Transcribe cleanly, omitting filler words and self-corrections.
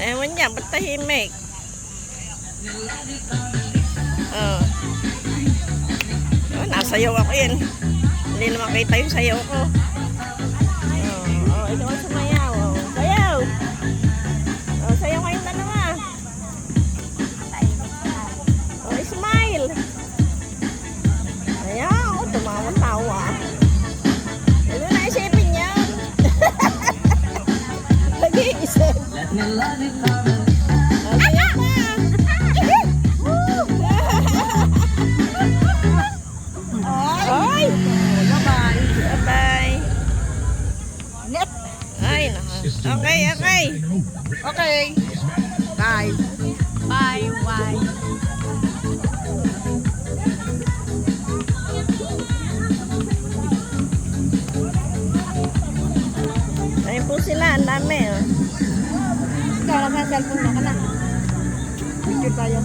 Ewan niya, ba't tahimik? Oh. Oh, nasayaw ako yan. Hindi na makita yung sayaw ko. Oh, ito ang sumayaw. Oh. Sayaw! Oh, sayaw kayong dalawa. Oh, smile! Ayan, oh, tumawa-tawa. Ano na isipin yan? Nag-iisip. Oh, sayaw pa! Ay! Bye-bye! Bye-bye! Ay, naka. Okay, okay. Okay. Bye. Bye, bye. Ayun po sila, ang dami. Oh. Ikaw, nasa cellphone mo ka na. Picture tayo.